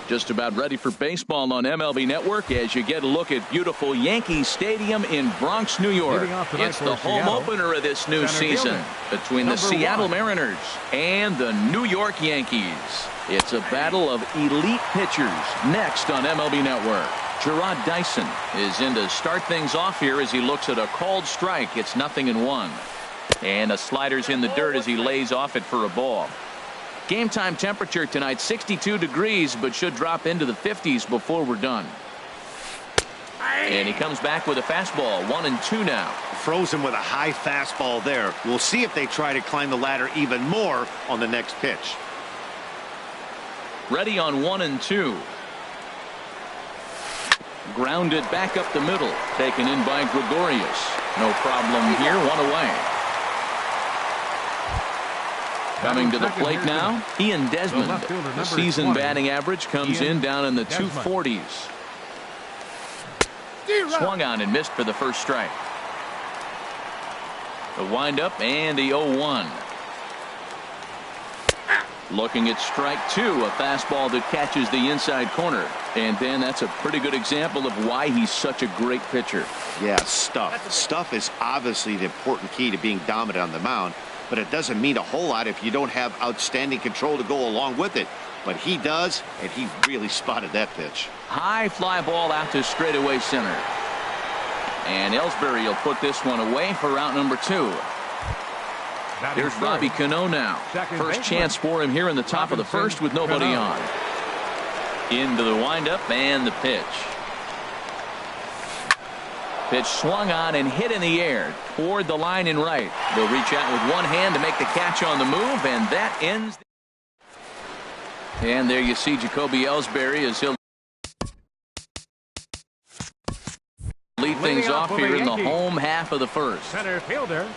Just about ready for baseball on MLB Network as you get a look at beautiful Yankee Stadium in Bronx, New York. It's the home opener of this new season between the Seattle Mariners and the New York Yankees. It's a battle of elite pitchers next on MLB Network. Gerard Dyson is in to start things off here as he looks at a called strike. It's 0-1. And a slider's in the dirt as he lays off it for a ball. Game time temperature tonight 62 degrees, but should drop into the 50s before we're done. And he comes back with a fastball. 1-2 now. Throws him with a high fastball there. We'll see if they try to climb the ladder even more on the next pitch. Ready on 1-2. Grounded back up the middle. Taken in by Gregorius. No problem here. 1 away. Coming to the plate now, Ian Desmond. The season batting average comes in down in the 240s. Swung on and missed for the first strike. The windup and the 0-1. Looking at strike two, a fastball that catches the inside corner. And then that's a pretty good example of why he's such a great pitcher. Yeah, stuff. Stuff is obviously the important key to being dominant on the mound. But it doesn't mean a whole lot if you don't have outstanding control to go along with it. But he does, and he really spotted that pitch. High fly ball out to straightaway center. And Ellsbury will put this one away for out number 2. Here's Robbie Cano now. First chance for him here in the top of the first with nobody on. Into the windup and the pitch. Pitch swung on and hit in the air toward the line and right. They'll reach out with one hand to make the catch on the move, and that ends. And there you see Jacoby Ellsbury as he'll lead things off here in the home half of the first. Center fielder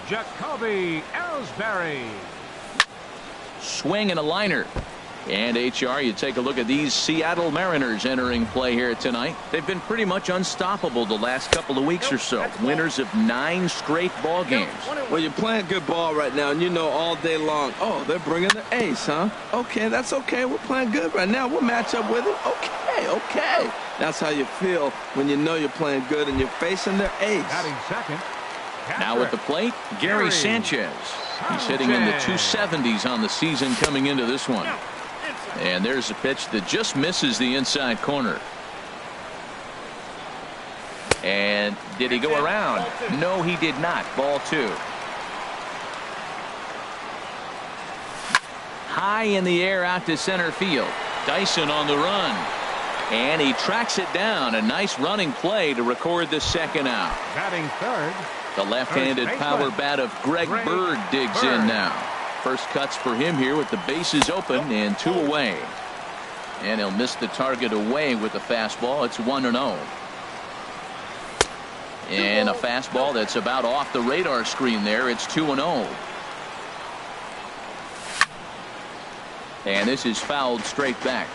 Jacoby Ellsbury. Swing and a liner. And HR, you take a look at these Seattle Mariners entering play here tonight. They've been pretty much unstoppable the last couple of weeks or so. Winners of 9 straight ball games. Well, you're playing good ball right now, and you know all day long, oh, they're bringing the ace, huh? Okay, that's okay. We're playing good right now. We'll match up with it. Okay. That's how you feel when you know you're playing good and you're facing their ace. Batting second. Now at the plate, Gary Sanchez. He's hitting in the 270s on the season coming into this one. And there's a pitch that just misses the inside corner. And did he go around? No, he did not. Ball 2. High in the air out to center field. Dyson on the run. And he tracks it down. A nice running play to record the second out. Batting third. The left-handed power bat of Greg Bird digs in now. First cuts for him here with the bases open and 2 away. And he'll miss the target away with the fastball. It's 1-0. And a fastball that's about off the radar screen there. It's 2-0. And this is fouled straight back.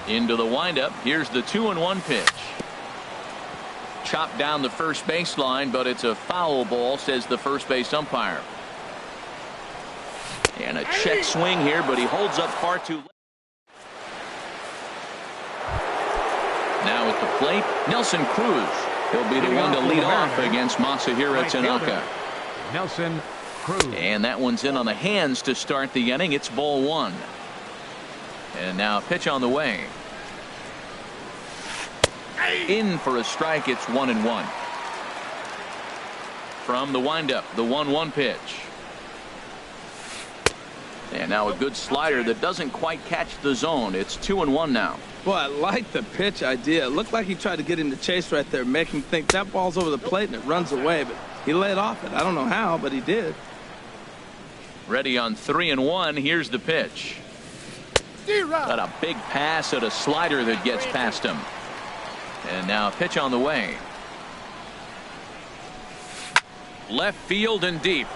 Into the windup. Here's the 2-1 pitch. Chopped down the first baseline, but it's a foul ball, says the first base umpire. And a check swing here, but he holds up far too late. Now at the plate, Nelson Cruz. He'll be the one to lead off against Masahiro Tanaka. Nelson Cruz. And that one's in on the hands to start the inning. It's ball 1. And now a pitch on the way. In for a strike. It's 1-1. From the windup, the 1-1 pitch. And now a good slider that doesn't quite catch the zone. It's 2-1 now. Boy, I like the pitch idea. It looked like he tried to get him to chase right there, make him think that ball's over the plate and it runs away. But he laid off it. I don't know how, but he did. Ready on 3-1. Here's the pitch. Got a big pass at a slider that gets past him. And now a pitch on the way. Left field and deep.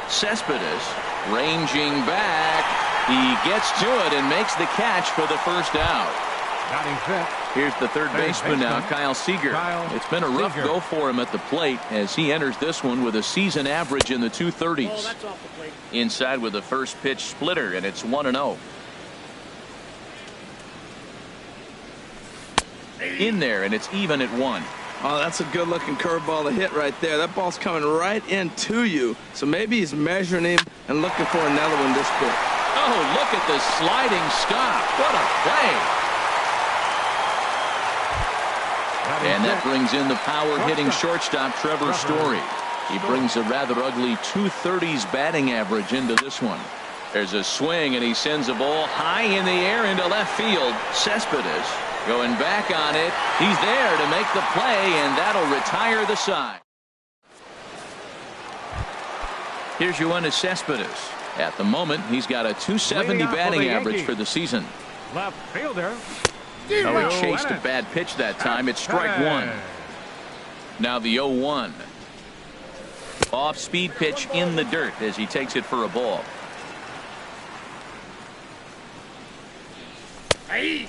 Cespedes ranging back. He gets to it and makes the catch for the first out. Here's the third baseman now, Kyle Seager. It's been a rough go for him at the plate as he enters this one with a season average in the 230s. Inside with the first pitch splitter, and it's 1-0. In there, and it's even at 1. Oh, that's a good-looking curveball to hit right there. That ball's coming right into you. So maybe he's measuring him and looking for another one this quick. Oh, look at the sliding stop. What a play. And that brings in the power-hitting shortstop, Trevor Story. He brings a rather ugly 230s batting average into this one. There's a swing, and he sends a ball high in the air into left field. Cespedes going back on it. He's there to make the play, and that'll retire the side. Here's Yoenis Cespedes. At the moment, he's got a 270 batting average for the season. Left fielder. Oh, he chased a bad pitch that time. It's strike 1. Now the 0-1. Off-speed pitch in the dirt as he takes it for a ball.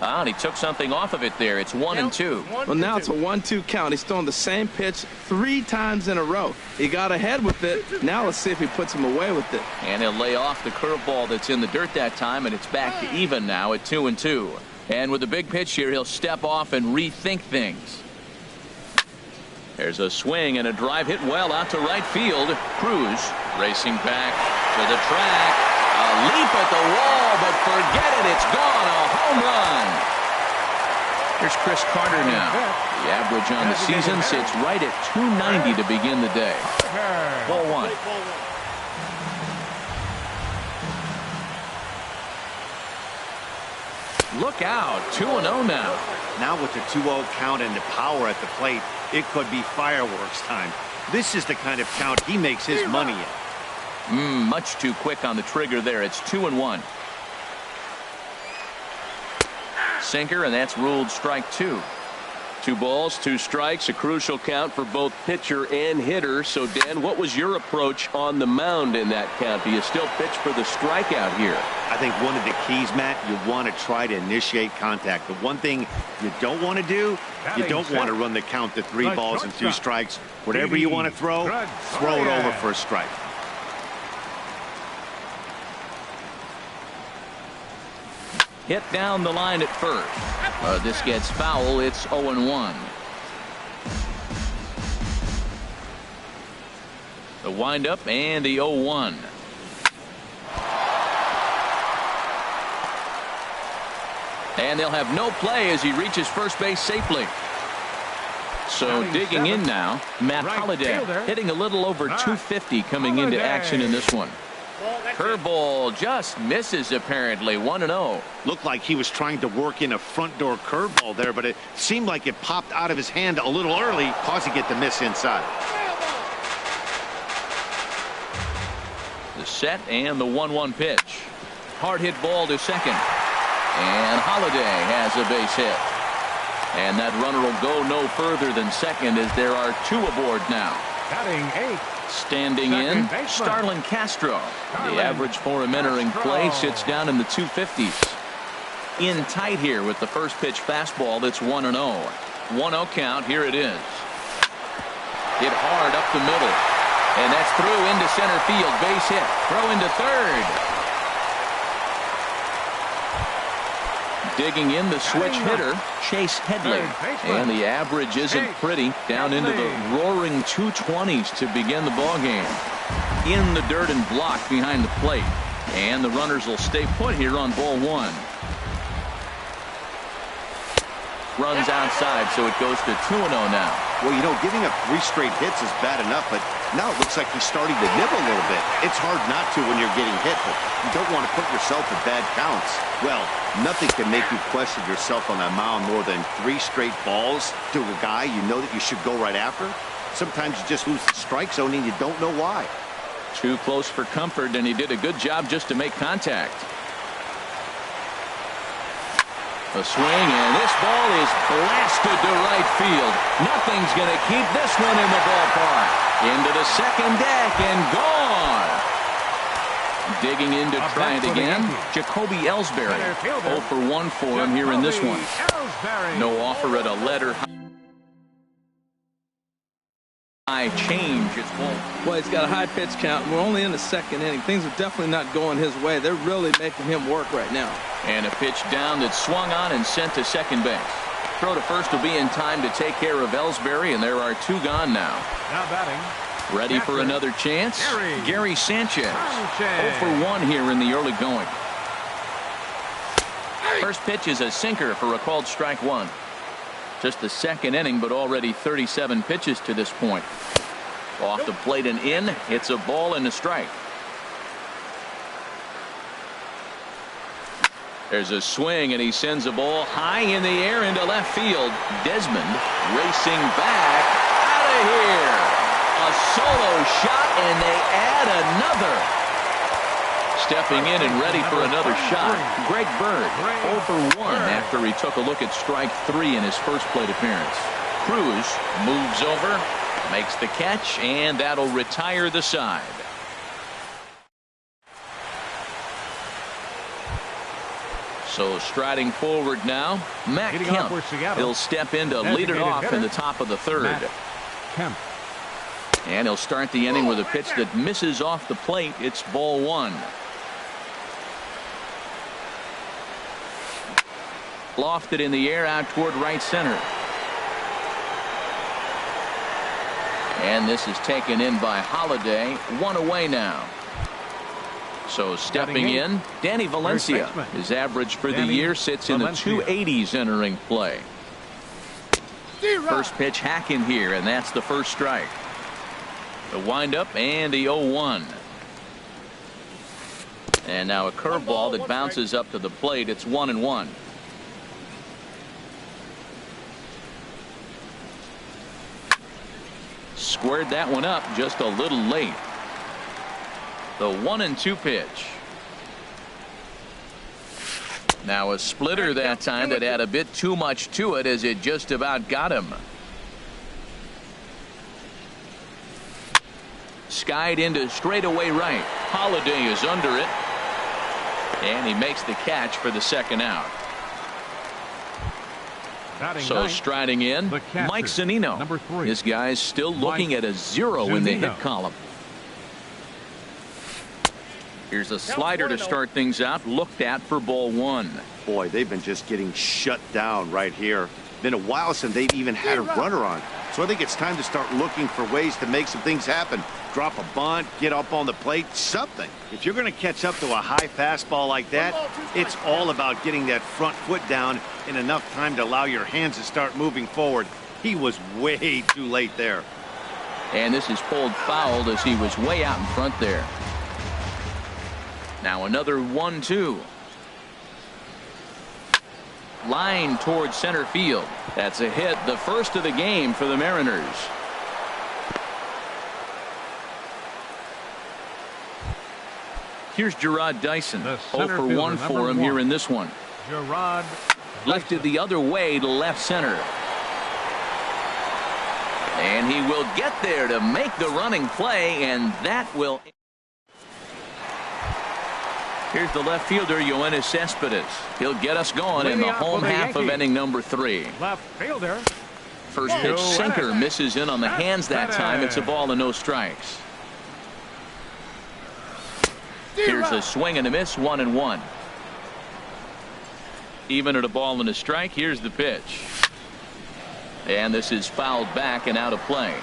Ah, and he took something off of it there. It's 1-2. Well, now it's a 1-2 count. He's throwing the same pitch 3 times in a row. He got ahead with it. Now let's see if he puts him away with it. And he'll lay off the curveball that's in the dirt that time, and it's back to even now at 2-2. And with the big pitch here, he'll step off and rethink things. There's a swing and a drive hit well out to right field. Cruz racing back to the track. A leap at the wall, but forget it. It's gone. A home run. Here's Chris Carter now. The average on the season sits right at 290 to begin the day. Ball 1. Look out. 2-0 now. Now with the 2-0 count and the power at the plate, it could be fireworks time. This is the kind of count he makes his money in. Much too quick on the trigger there. It's 2-1. Sinker, and that's ruled strike 2. 2 balls, 2 strikes, a crucial count for both pitcher and hitter. So, Dan, what was your approach on the mound in that count? Do you still pitch for the strikeout here? I think one of the keys, Matt, you want to try to initiate contact. The one thing you don't want to do, you don't want to run the count to 3 balls and 2 strikes. Whatever you want to throw it over for a strike. Hit down the line at first. This gets foul. It's 0-1. The windup and the 0-1. And they'll have no play as he reaches first base safely. So digging in now, Matt Holliday hitting a little over 250 coming into action in this one. Curveball just misses apparently. 1-0. Looked like he was trying to work in a front door curveball there, but it seemed like it popped out of his hand a little early, causing it to miss inside. The set and the 1-1 pitch. Hard hit ball to second. And Holliday has a base hit. And that runner will go no further than second as there are 2 aboard now. Batting 8. Standing in, Starlin Castro. The average for him entering play sits down in the 250s. In tight here with the first pitch fastball. That's 1-0. 1-0 count. Here it is. Hit hard up the middle. And that's through into center field. Base hit. Throw into third. Digging in the switch hitter, Chase Headley. And the average isn't pretty. Down into the roaring 220s to begin the ballgame. In the dirt and blocked behind the plate. And the runners will stay put here on ball 1. Runs outside, so it goes to 2-0 now. Well, you know, giving up 3 straight hits is bad enough, but now it looks like he's starting to nibble a little bit. It's hard not to when you're getting hit, but you don't want to put yourself in bad counts. Well, nothing can make you question yourself on that mound more than 3 straight balls to a guy you know that you should go right after. Sometimes you just lose the strike zone and you don't know why. Too close for comfort, and he did a good job just to make contact. A swing, and this ball is blasted to right field. Nothing's going to keep this one in the ballpark. Into the second deck and gone. Digging in to try it again, Jacoby Ellsbury. 0 for 1 for him here in this one. No offer at a letter. High change. It's ball. Well, he's got a high pitch count, and we're only in the second inning. Things are definitely not going his way. They're really making him work right now. And a pitch down that's swung on and sent to second base. Throw to first will be in time to take care of Ellsbury, and there are 2 gone now. Now batting. Ready for another chance? Gary Sanchez. 0 for 1 here in the early going. First pitch is a sinker for a called strike 1. Just the second inning, but already 37 pitches to this point. Off the plate and in. It's a ball and a strike. There's a swing, and he sends a ball high in the air into left field. Desmond racing back out of here. A solo shot, and they add another. Stepping in and ready for another shot, Greg Bird, 0 for 1 after he took a look at strike 3 in his first plate appearance. Cruz moves over, makes the catch, and that'll retire the side. So striding forward now, Matt Kemp. He'll step in to lead it off in the top of the third. And he'll start the inning with a pitch that misses off the plate. It's ball 1. Lofted in the air out toward right center. And this is taken in by Holiday. 1 away now. So stepping in, Danny Valencia. His average for the year sits in the 280s entering play. First pitch hacking here, and that's the first strike. The windup and the 0-1. And now a curveball that bounces up to the plate. It's 1-1. Squared that one up just a little late. The 1-2 pitch. Now a splitter that time that had a bit too much to it as it just about got him. Skied into straightaway right. Holiday is under it. And he makes the catch for the second out. So striding in, Mike Zunino. Number 3. This guy's still looking at a 0 in the hit column. Here's a slider to start things out, looked at for ball 1. Boy, they've been just getting shut down right here. Been a while since they've even had a runner on. So I think it's time to start looking for ways to make some things happen. Drop a bunt, get up on the plate, something. If you're going to catch up to a high fastball like that, it's all about getting that front foot down in enough time to allow your hands to start moving forward. He was way too late there. And this is pulled foul as he was way out in front there. Now another 1-2. Line towards center field. That's a hit, the first of the game for the Mariners. Here's Gerard Dyson. 0 for 1 for him here in this one. Gerard lifted the other way to left center. And he will get there to make the running play, and that will. Here's the left fielder, Yoenis Cespedes. He'll get us going in the home half of inning number 3. Left fielder. First pitch sinker misses in on the hands that time. It's a ball and no strikes. Here's a swing and a miss, 1-1. Even at a ball and a strike. Here's the pitch. And this is fouled back and out of play.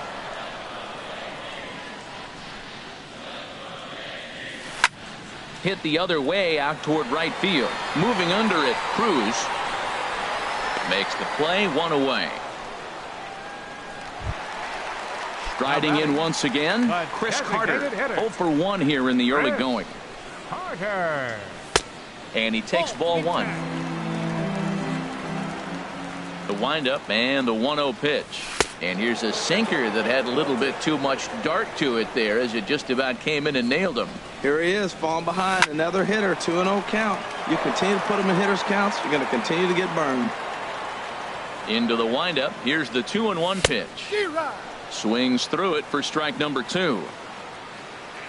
Hit the other way out toward right field. Moving under it, Cruz makes the play, 1 away. Striding in once again, Chris Carter. 0 for 1 here in the early going. Carter. And he takes ball 1. The windup and the 1-0 pitch. And here's a sinker that had a little bit too much dart to it there as it just about came in and nailed him. Here he is, falling behind. Another hitter, 2-0 count. You continue to put him in hitters' counts, you're going to continue to get burned. Into the windup. Here's the 2-1 pitch. Swings through it for strike number 2.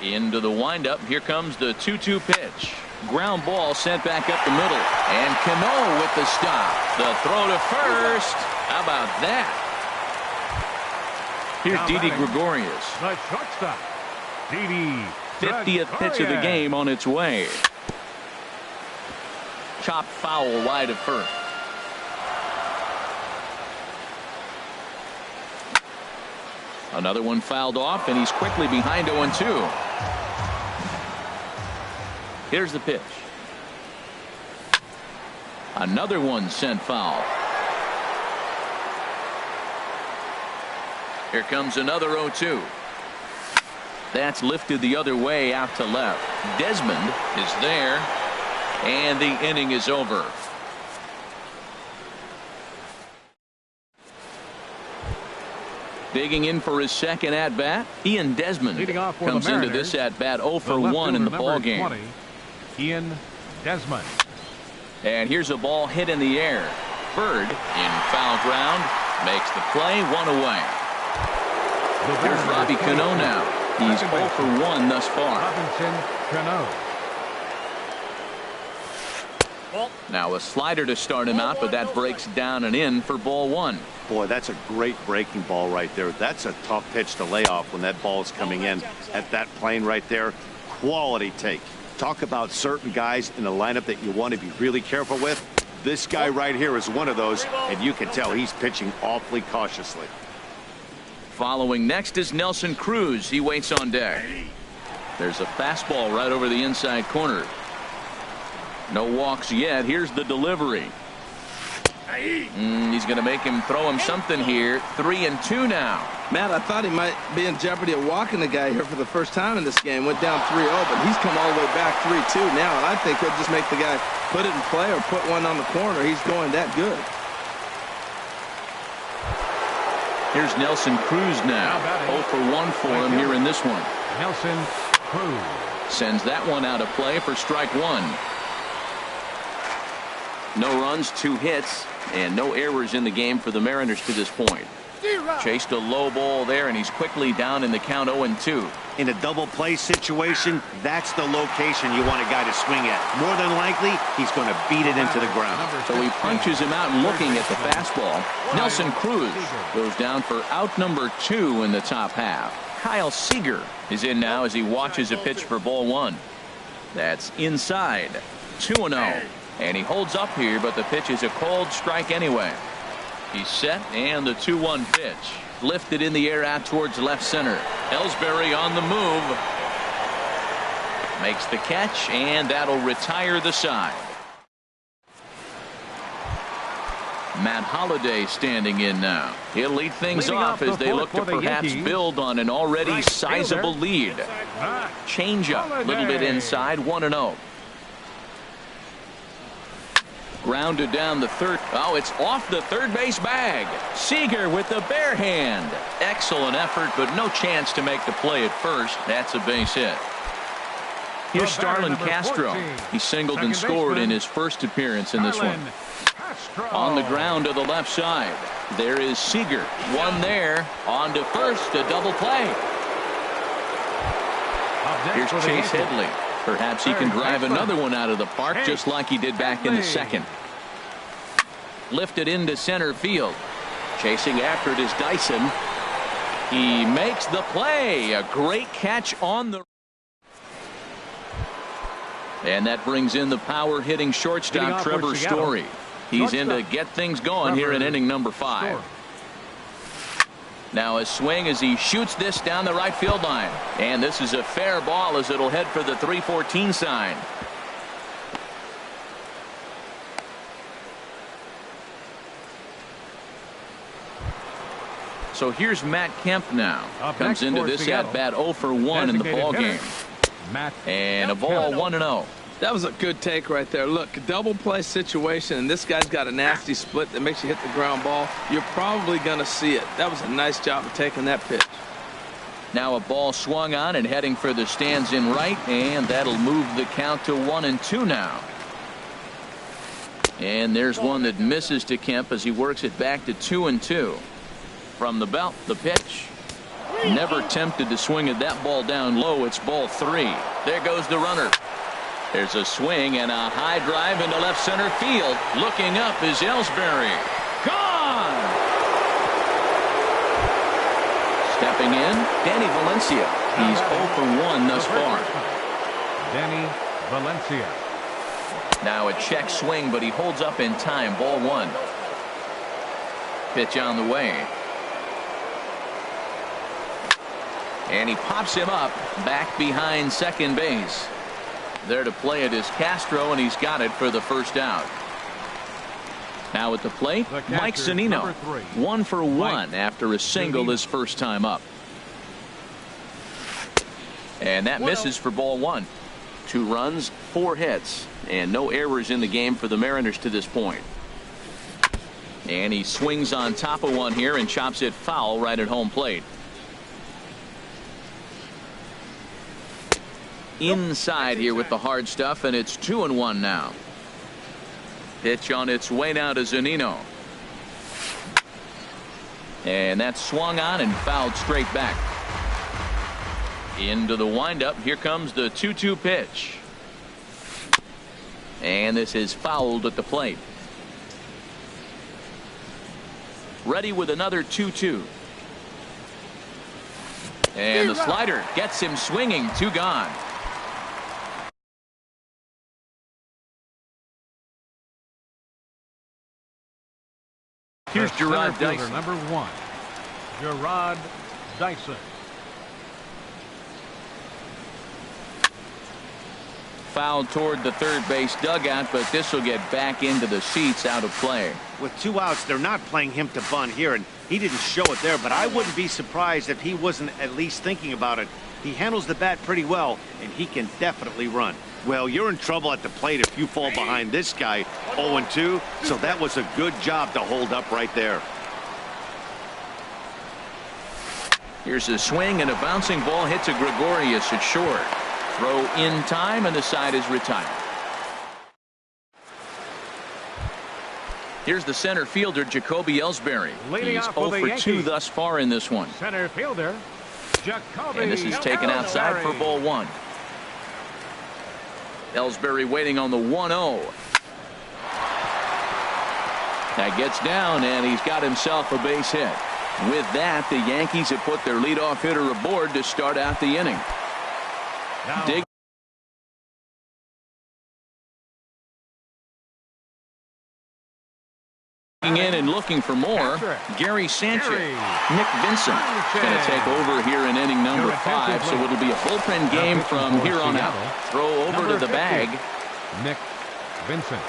Into the windup. Here comes the 2-2 pitch. Ground ball sent back up the middle. And Cano with the stop. The throw to first. How about that? Here's Didi Gregorius. The shortstop. Didi. 50th pitch of the game on its way. Chopped foul wide of first. Another one fouled off, and he's quickly behind 0-2. Here's the pitch. Another one sent foul. Here comes another 0-2. That's lifted the other way out to left. Desmond is there, and the inning is over. Digging in for his second at-bat, Ian Desmond comes into this at-bat 0 for 1 in the ballgame. Ian Desmond. And here's a ball hit in the air. Bird in foul ground makes the play, 1 away. Here's Robbie Cano now. He's 0 for 1 thus far. Robinson Cano. Now a slider to start him out, but that breaks down and in for ball 1. Boy, that's a great breaking ball right there. That's a tough pitch to lay off when that ball is coming in at that plane right there. Quality take. Talk about certain guys in the lineup that you want to be really careful with. This guy right here is one of those, and you can tell he's pitching awfully cautiously. Following next is Nelson Cruz. He waits on deck. There's a fastball right over the inside corner. No walks yet. Here's the delivery. He's going to make him throw him something here. 3-2 now. Matt, I thought he might be in jeopardy of walking the guy here for the first time in this game. Went down 3-0, but he's come all the way back 3-2 now, and I think he'll just make the guy put it in play or put one on the corner. He's going that good. Here's Nelson Cruz now. 0 for 1 for him here in this one. Nelson Cruz sends that one out of play for strike 1. No runs, 2 hits, and no errors in the game for the Mariners to this point. Chased a low ball there, and he's quickly down in the count 0-2. In a double play situation, that's the location you want a guy to swing at. More than likely, he's going to beat it into the ground. So he punches him out looking at the fastball. Nelson Cruz goes down for out number 2 in the top half. Kyle Seager is in now as he watches a pitch for ball 1. That's inside. 2-0. And he holds up here, but the pitch is a cold strike anyway. He's set, and the 2-1 pitch. Lifted in the air out towards left center. Ellsbury on the move. Makes the catch, and that'll retire the side. Matt Holliday standing in now. He'll lead things off as they look to perhaps build on an already sizable lead. Changeup, a little bit inside, 1-0. Grounded down the third. Oh, it's off the third base bag. Seager with the bare hand. Excellent effort, but no chance to make the play at first. That's a base hit. Here's Starlin Castro. He singled and scored in his first appearance in this one. On the ground to the left side. There is Seager. One there. On to first. A double play. Here's Chase Headley. Perhaps he can drive another one out of the park just like he did back in the second. Lifted into center field. Chasing after it is Dyson. He makes the play. A great catch on the. And that brings in the power hitting shortstop Trevor Story. He's in to get things going here in inning number 5. Now a swing as he shoots this down the right field line. And this is a fair ball as it'll head for the 3-14 sign. So here's Matt Kemp now. Comes into this at bat 0 for 1 in the ball game. And a ball 1-0. That was a good take right there. Look, double play situation, and this guy's got a nasty split that makes you hit the ground ball. You're probably going to see it. That was a nice job of taking that pitch. Now a ball swung on and heading for the stands in right, and that'll move the count to 1-2 now. And there's one that misses to Kemp as he works it back to 2-2. From the belt, the pitch. Never tempted to swing at that ball down low. It's ball 3. There goes the runner. There's a swing and a high drive into left center field. Looking up is Ellsbury. Gone! Stepping in, Danny Valencia. He's 0 for 1 thus far. Danny Valencia. Now a check swing, but he holds up in time. Ball 1. Pitch on the way. And he pops him up back behind second base. There to play it is Castro, and he's got it for the first out. Now at the plate, Mike Zunino. 1 for 1 after a single his first time up. And that misses for ball 1. 2 runs, 4 hits, and no errors in the game for the Mariners to this point. And he swings on top of one here and chops it foul right at home plate. Inside here with the hard stuff, and it's 2-1 now. Pitch on its way now to Zunino. And that's swung on and fouled straight back. Into the windup. Here comes the 2-2 pitch. And this is fouled at the plate. Ready with another 2-2. And the slider gets him swinging. 2 gone. Here's Gerard Dyson. Number 1, Gerard Dyson. Fouled toward the third base dugout, but this will get back into the seats out of play. With 2 outs, they're not playing him to bunt here, and he didn't show it there, but I wouldn't be surprised if he wasn't at least thinking about it. He handles the bat pretty well, and he can definitely run. Well, you're in trouble at the plate if you fall behind this guy 0-2, so that was a good job to hold up right there. Here's a swing, and a bouncing ball hits a Gregorius at short. Throw in time, and the side is retired. Here's the center fielder, Jacoby Ellsbury. He's 0 for 2 thus far in this one. Center fielder, Jacoby. And this is taken outside for ball 1. Ellsbury waiting on the 1-0. That gets down, and he's got himself a base hit. With that, the Yankees have put their leadoff hitter aboard to start out the inning. Dig in and looking for more. Gary Sanchez. Nick Vincent going to take over here in inning number 5, so it'll be a bullpen game from here on out. Throw over to the bag. Nick Vincent.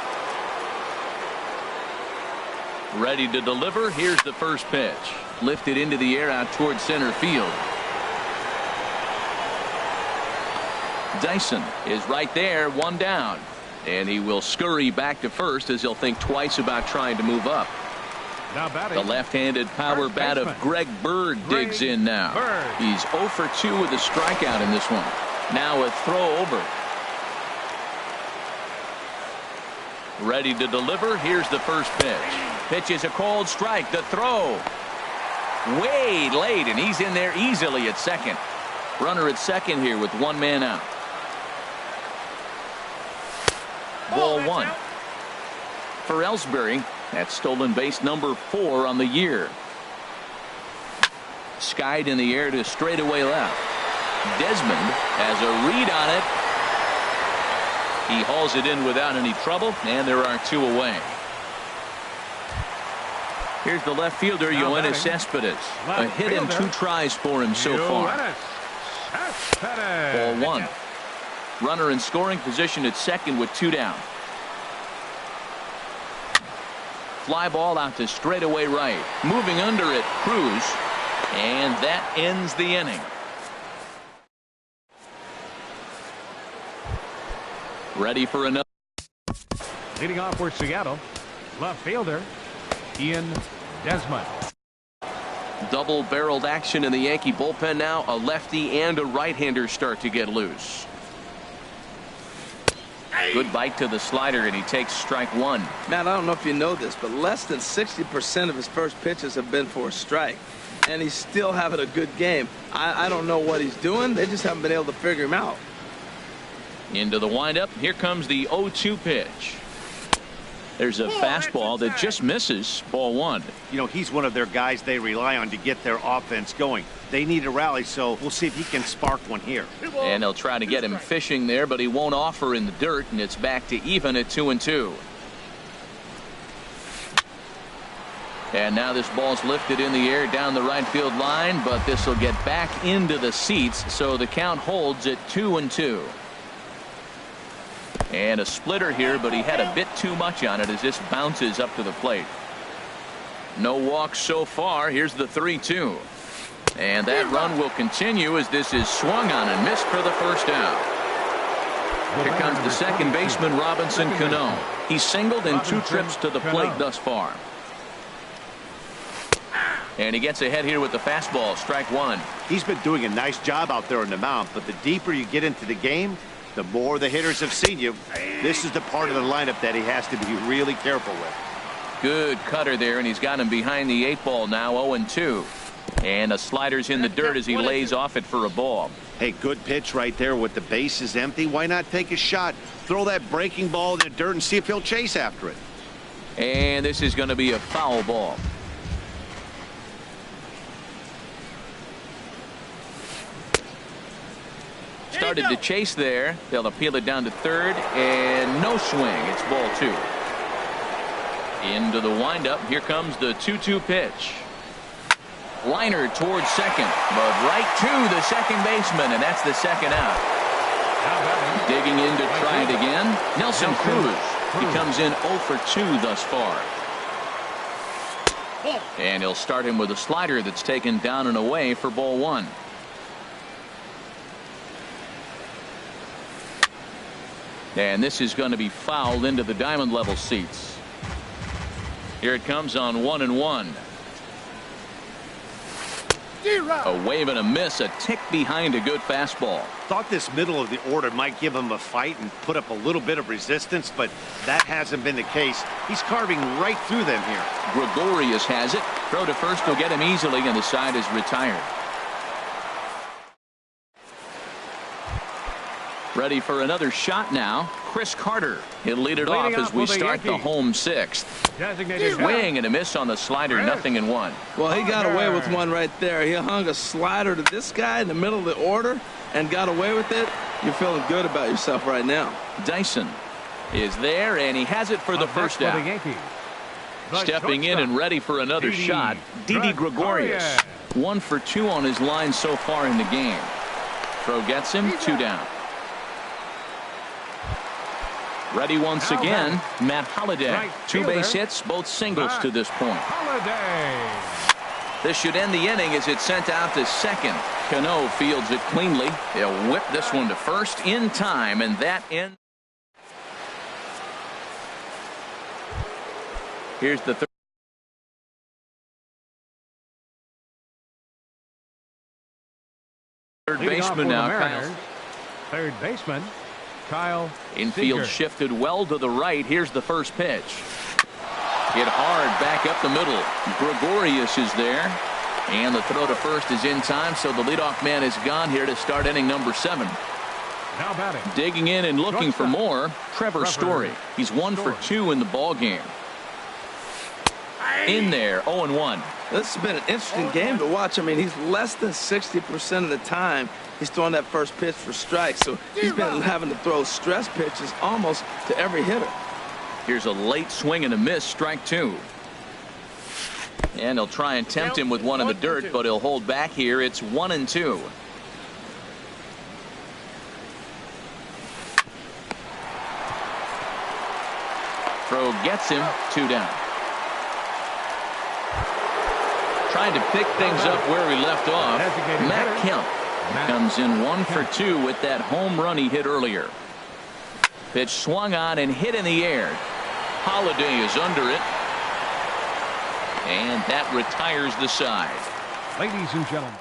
Ready to deliver. Here's the first pitch. Lifted into the air out towards center field. Dyson is right there, 1 down. And he will scurry back to first as he'll think twice about trying to move up. The left-handed power bat of Greg Bird digs in now. He's 0 for 2 with a strikeout in this one. Now a throw over. Ready to deliver. Here's the first pitch. Pitch is a called strike. The throw. Way late, and he's in there easily at second. Runner at second here with 1 man out. Ball 1. For Ellsbury, that's stolen base number 4 on the year. Skied in the air to straightaway left. Desmond has a read on it. He hauls it in without any trouble, and there are 2 away. Here's the left fielder, Yoenis Cespedes. A hit and 2 tries for him so far. Ball 1. Runner in scoring position at second with 2 down. Fly ball out to straightaway right. Moving under it, Cruz. And that ends the inning. Ready for another. Leading off for Seattle, left fielder, Ian Desmond. Double-barreled action in the Yankee bullpen now. A lefty and a right-hander start to get loose. Good bite to the slider, and he takes strike 1. Matt, I don't know if you know this, but less than 60% of his first pitches have been for a strike. And he's still having a good game. I don't know what he's doing. They just haven't been able to figure him out. Into the windup. Here comes the 0-2 pitch. There's a fastball that just misses. Ball 1. You know, he's one of their guys they rely on to get their offense going. They need a rally, so we'll see if he can spark one here. And they'll try to get him fishing there, but he won't offer in the dirt, and it's back to even at 2-2. And now this ball's lifted in the air down the right field line, but this will get back into the seats, so the count holds at 2-2. And a splitter here, but he had a bit too much on it as this bounces up to the plate. No walks so far. Here's the 3-2. And that run will continue as this is swung on and missed for the first out. Here comes the second baseman, Robinson Cano. He's singled in 2 trips to the plate thus far. And he gets ahead here with the fastball, strike 1. He's been doing a nice job out there on the mound, but the deeper you get into the game, the more the hitters have seen you. This is the part of the lineup that he has to be really careful with. Good cutter there, and he's got him behind the 8 ball now, 0-2. And a slider's in the dirt as he lays off it for a ball. Hey, good pitch right there with the bases empty. Why not take a shot? Throw that breaking ball in the dirt and see if he'll chase after it. And this is going to be a foul ball. Started to chase there. They'll appeal it down to third, and no swing. It's ball 2. Into the windup. Here comes the 2-2 pitch. Liner towards second, but right to the second baseman, and that's the second out. Digging in to try it again, Nelson Cruz. He comes in 0 for 2 thus far. And he'll start him with a slider that's taken down and away for ball 1. And this is going to be fouled into the diamond level seats. Here it comes on 1-1. A wave and a miss, a tick behind a good fastball. Thought this middle of the order might give him a fight and put up a little bit of resistance, but that hasn't been the case. He's carving right through them here. Gregorius has it. Throw to first will get him easily, and the side is retired. Ready for another shot now. Chris Carter. He'll lead it off as we start the home 6th. Swing and a miss on the slider, 0-1. Well, he got away with one right there. He hung a slider to this guy in the middle of the order and got away with it. You're feeling good about yourself right now. Dyson is there, and he has it for the first out. Stepping in and ready for another shot, Didi Gregorius. 1 for 2 on his line so far in the game. Throw gets him, 2 down. Ready once again, Matt Holliday. 2 base hits, both singles to this point. This should end the inning as it's sent out to second. Cano fields it cleanly. They'll whip this one to first in time, and that ends. Here's the third baseman now, Kyle. Third baseman, Kyle. Infield shifted well to the right. Here's the first pitch. Hit hard back up the middle. Gregorius is there. And the throw to first is in time, so the leadoff man is gone here to start inning number 7. Now batting. Digging in and looking for more, Trevor Story. He's 1 for 2 in the ball game. In there, 0-1. This has been an interesting game to watch. I mean, he's less than 60% of the time he's throwing that first pitch for strikes. So he's been having to throw stress pitches almost to every hitter. Here's a late swing and a miss, strike 2. And he'll try and tempt him with one in the dirt, but he'll hold back here. It's 1-2. Throw gets him, 2 down. Trying to pick things up where he left off. Matt Kemp comes in 1 for 2 with that home run he hit earlier. Pitch swung on and hit in the air. Holliday is under it. And that retires the side. Ladies and gentlemen.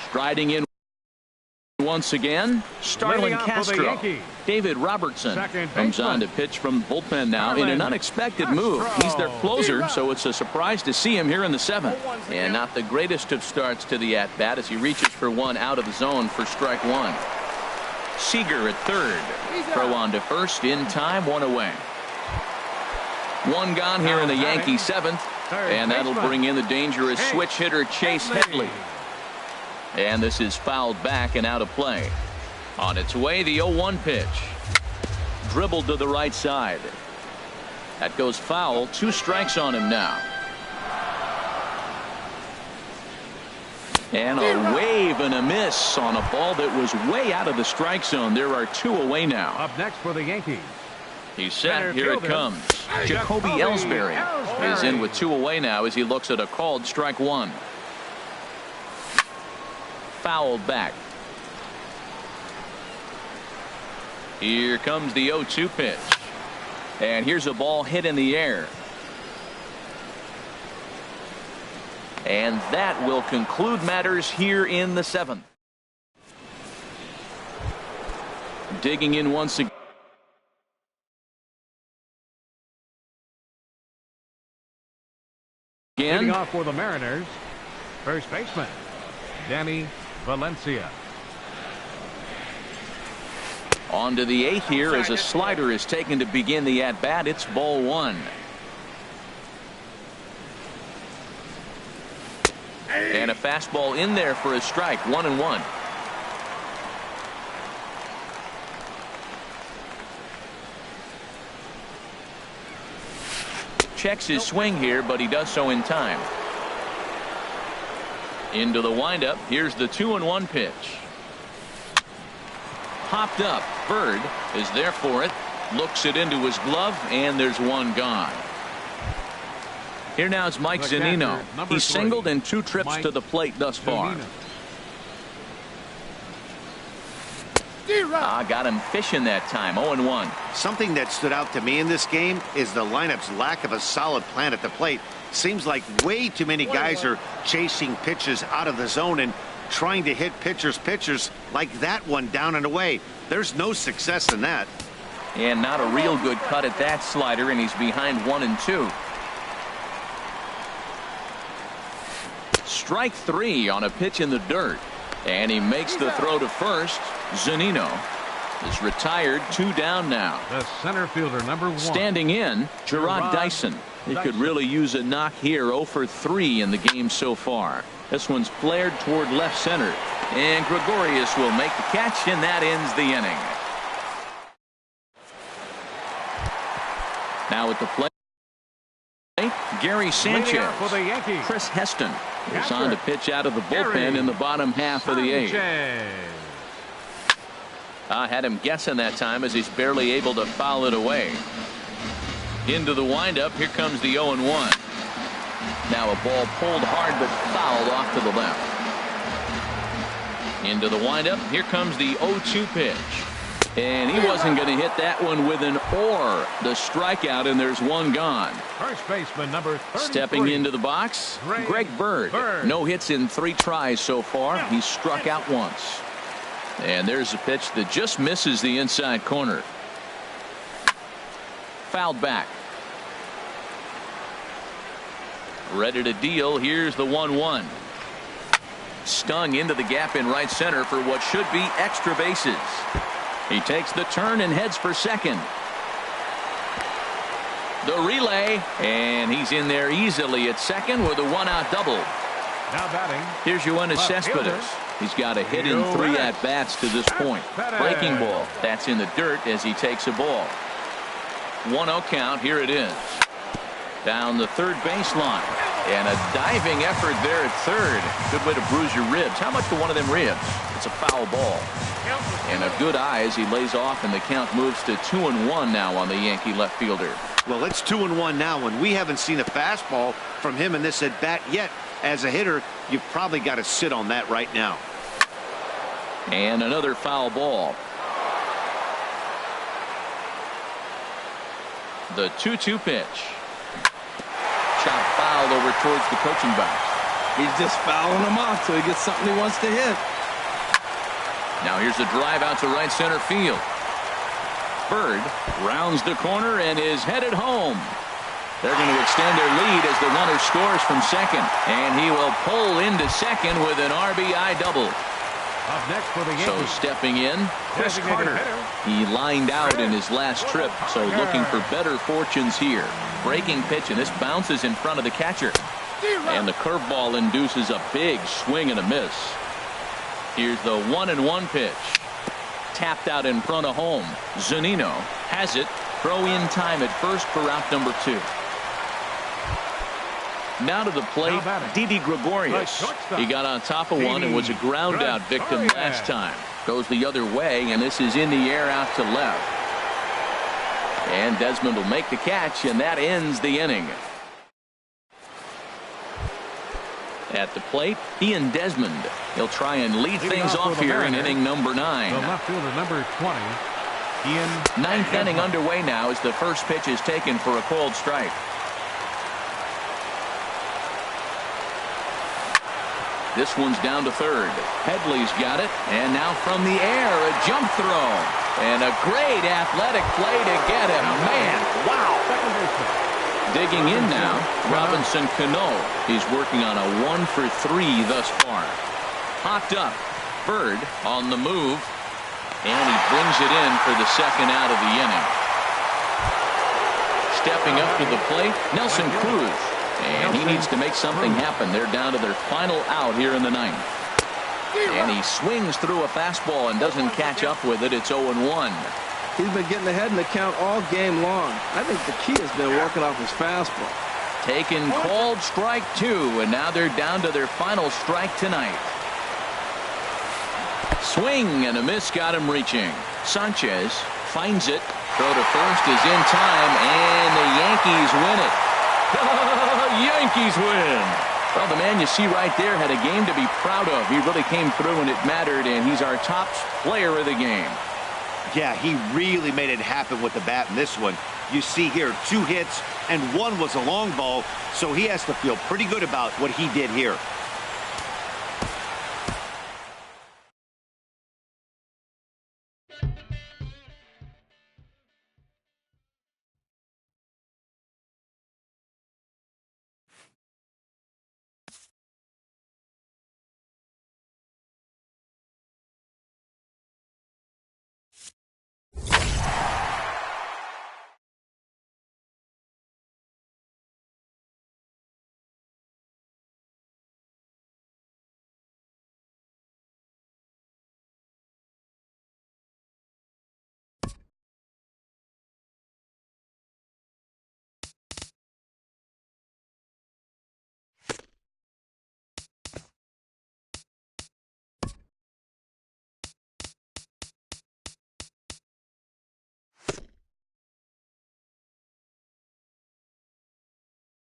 Striding in once again, Starlin Castro. David Robertson comes on to pitch from the bullpen now in an unexpected move. He's their closer, so it's a surprise to see him here in the 7th. And not the greatest of starts to the at-bat as he reaches for one out of the zone for strike 1. Seager at third. Throw on to first in time, 1 away. 1 gone here in the Yankee 7th, and that'll bring in the dangerous switch hitter Chase Headley. And this is fouled back and out of play. On its way, the 0-1 pitch. Dribbled to the right side. That goes foul. 2 strikes on him now. And a wave and a miss on a ball that was way out of the strike zone. There are 2 away now. Up next for the Yankees. He's set. Here it comes. Jacoby Ellsbury is in with 2 away now as he looks at a called strike 1. Fouled back. Here comes the 0-2 pitch. And here's a ball hit in the air. And that will conclude matters here in the 7th. Digging in once again. Leading off for the Mariners, first baseman, Danny Valencia. On to the 8th here as a slider is taken to begin the at-bat. It's ball 1. And a fastball in there for a strike. 1-1. Checks his swing here, but he does so in time. Into the windup. Here's the 2-1 pitch. Popped up. Bird is there for it. Looks it into his glove, and there's 1 gone. Here now is Mike Zunino. He's singled in 2 trips to the plate thus far. Got him fishing that time. 0-1. Something that stood out to me in this game is the lineup's lack of a solid plan at the plate. Seems like way too many guys are chasing pitches out of the zone and trying to hit pitchers like that one down and away. There's no success in that. And not a real good cut at that slider, and he's behind 1-2. Strike 3 on a pitch in the dirt. And he makes the throw to first. Zunino is retired. 2 down now. The center fielder, number 1. Standing in, Gerard Dyson. He could really use a knock here. 0 for 3 in the game so far. This one's flared toward left center. And Gregorius will make the catch, and that ends the inning. Now at the plate, Gary Sanchez. For the Yankees, Chris Heston is on to pitch out of the bullpen in the bottom half of the 8th. I had him guessing that time as he's barely able to foul it away. Into the windup. Here comes the 0-1. Now a ball pulled hard but fouled off to the left. Into the windup. Here comes the 0-2 pitch. And he wasn't going to hit that one with an or. The strikeout, and there's 1 gone. First baseman number 33. Stepping into the box, Greg Bird. No hits in 3 tries so far. He's struck out once. And there's a pitch that just misses the inside corner. Fouled back. Ready to deal. Here's the 1-1. Stung into the gap in right center for what should be extra bases. He takes the turn and heads for second. The relay, and he's in there easily at second with a 1-out double. Now batting. Here's Yoenis Cespedes. He's got a hit in 3 at-bats to this point. Breaking ball. That's in the dirt as he takes a ball. 1-0 count. Here it is. Down the third baseline. And a diving effort there at third. Good way to bruise your ribs. How much for one of them ribs? It's a foul ball. And a good eye as he lays off, and the count moves to 2-1 now on the Yankee left fielder. Well, it's 2-1 now, and we haven't seen a fastball from him in this at bat yet. As a hitter, you've probably got to sit on that right now. And another foul ball. The 2-2 pitch. Shot fouled over towards the coaching box. He's just fouling him off till he gets something he wants to hit. Now here's a drive out to right center field. Bird rounds the corner and is headed home. They're going to extend their lead as the runner scores from second. And he will pull into second with an RBI double. Up next for the Yankees. So stepping in, Chris Carter. He lined out in his last trip, so looking for better fortunes here. Breaking pitch, and this bounces in front of the catcher. And the curveball induces a big swing and a miss. Here's the 1-1 pitch. Tapped out in front of home. Zunino has it, Throw in time at first for out number 2. Now to the plate, Didi Gregorius. He got on top of one and was a ground out victim last time. Goes the other way, and this is in the air out to left. And Desmond will make the catch, and that ends the inning. At the plate, Ian Desmond. He'll try and lead things off here in inning number 9. The left fielder, number 20, Ian. Ninth inning underway now as the first pitch is taken for a called strike. This one's down to third. Headley's got it, and now from the air, a jump throw. And a great athletic play to get him. Man, wow. Digging in now, Robinson Cano. He's working on a 1-for-3 thus far. Hopped up. Bird on the move. And he brings it in for the second out of the inning. Stepping up to the plate, Nelson Cruz. And he needs to make something happen. They're down to their final out here in the 9th. And he swings through a fastball and doesn't catch up with it. It's 0-1. He's been getting ahead in the count all game long. I think the key has been working off his fastball. Taken called strike 2, and now they're down to their final strike tonight. Swing and a miss got him reaching. Sanchez finds it. Throw to first is in time, and the Yankees win it. Yankees win. Well, the man you see right there had a game to be proud of. He really came through and it mattered, and he's our top player of the game. Yeah, he really made it happen with the bat in this one. You see here 2 hits and 1 was a long ball, so he has to feel pretty good about what he did here.